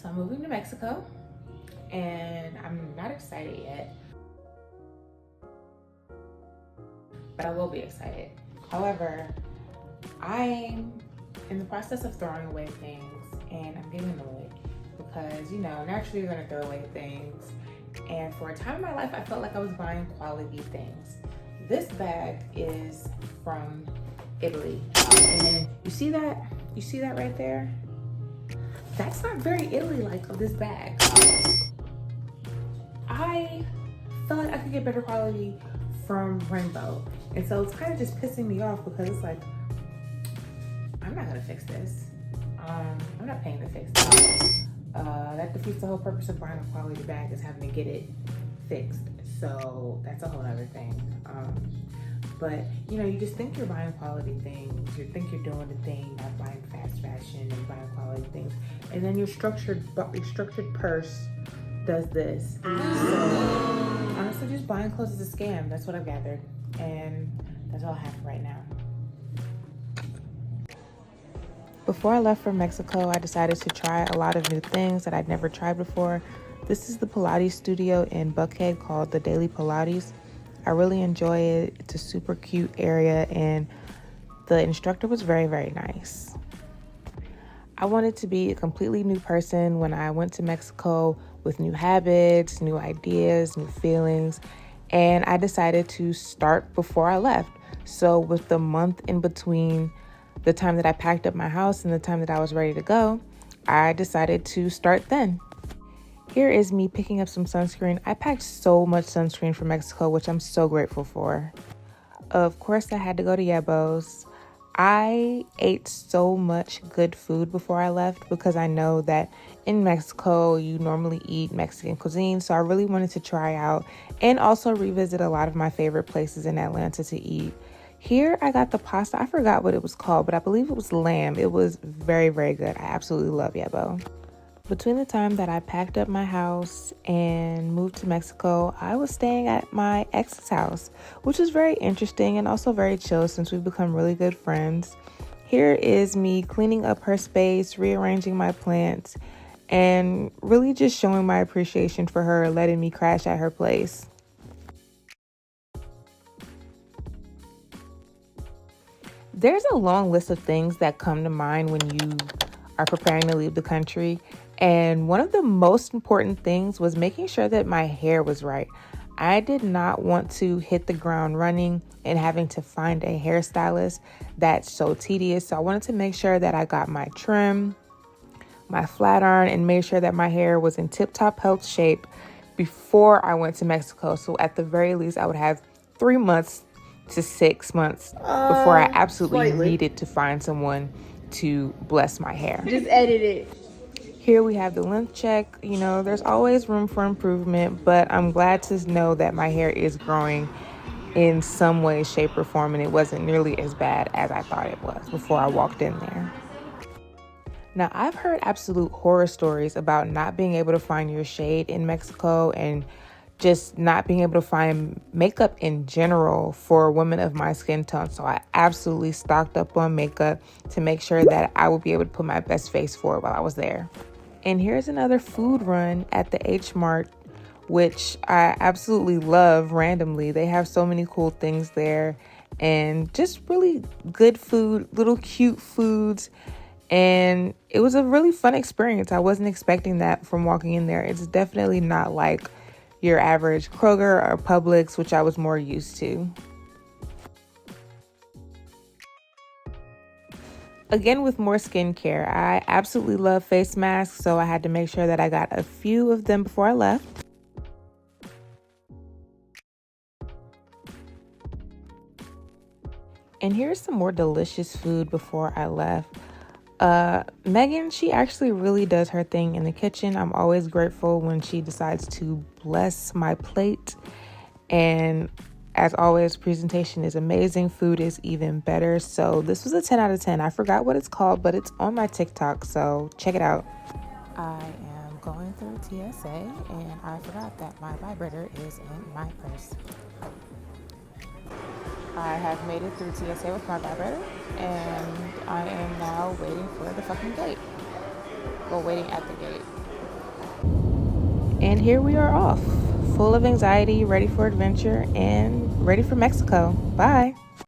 So I'm moving to Mexico and I'm not excited yet, but I will be excited. However, I'm in the process of throwing away things and I'm getting annoyed because, you know, naturally you're gonna throw away things. And for a time in my life, I felt like I was buying quality things. This bag is from Italy. And you see that? You see that right there? That's not very Italy-like of this bag. I felt like I could get better quality from Rainbow. And so it's kind of just pissing me off because it's like, I'm not gonna fix this. I'm not paying to fix this. That defeats the whole purpose of buying a quality bag, is having to get it fixed. So that's a whole other thing. But you know, you just think you're buying quality things. You think you're doing the thing, not buying fast fashion and buying quality things. And then your structured purse does this. So honestly, just buying clothes is a scam. That's what I've gathered. And that's all I have for right now. Before I left for Mexico, I decided to try a lot of new things that I'd never tried before. This is the Pilates studio in Buckhead called the Daily Pilates. I really enjoy it. It's a super cute area and the instructor was very, very nice. I wanted to be a completely new person when I went to Mexico with new habits, new ideas, new feelings, and I decided to start before I left. So with the month in between the time that I packed up my house and the time that I was ready to go, I decided to start then. Here is me picking up some sunscreen. I packed so much sunscreen from Mexico, which I'm so grateful for. Of course, I had to go to Yebo's. I ate so much good food before I left because I know that in Mexico, you normally eat Mexican cuisine. So I really wanted to try out and also revisit a lot of my favorite places in Atlanta to eat. Here, I got the pasta. I forgot what it was called, but I believe it was lamb. It was very, very good. I absolutely love Yebo. Between the time that I packed up my house and moved to Mexico, I was staying at my ex's house, which was very interesting and also very chill since we've become really good friends. Here is me cleaning up her space, rearranging my plants, and really just showing my appreciation for her letting me crash at her place. There's a long list of things that come to mind when you are preparing to leave the country. And one of the most important things was making sure that my hair was right. I did not want to hit the ground running and having to find a hairstylist. That's so tedious. So I wanted to make sure that I got my trim, my flat iron, and made sure that my hair was in tip-top health shape before I went to Mexico. So at the very least, I would have 3 months to 6 months before I absolutely needed to find someone to bless my hair. Just edit it. Here we have the length check. You know, there's always room for improvement, but I'm glad to know that my hair is growing in some way, shape, or form, and it wasn't nearly as bad as I thought it was before I walked in there. Now, I've heard absolute horror stories about not being able to find your shade in Mexico and just not being able to find makeup in general for women of my skin tone. So I absolutely stocked up on makeup to make sure that I would be able to put my best face forward while I was there. And here's another food run at the H Mart, which I absolutely love randomly. They have so many cool things there and just really good food, little cute foods. And it was a really fun experience. I wasn't expecting that from walking in there. It's definitely not like your average Kroger or Publix, which I was more used to. Again, with more skincare, I absolutely love face masks, so I had to make sure that I got a few of them before I left. And here's some more delicious food before I left. Megan, she actually really does her thing in the kitchen. I'm always grateful when she decides to bless my plate. And as always, presentation is amazing. Food is even better. So this was a 10 out of 10. I forgot what it's called, but it's on my TikTok. So check it out. I am going through TSA and I forgot that my vibrator is in my purse. I have made it through TSA with my vibrator, and I am now waiting for the fucking gate. Well, waiting at the gate. And here we are off, full of anxiety, ready for adventure, and ready for Mexico. Bye.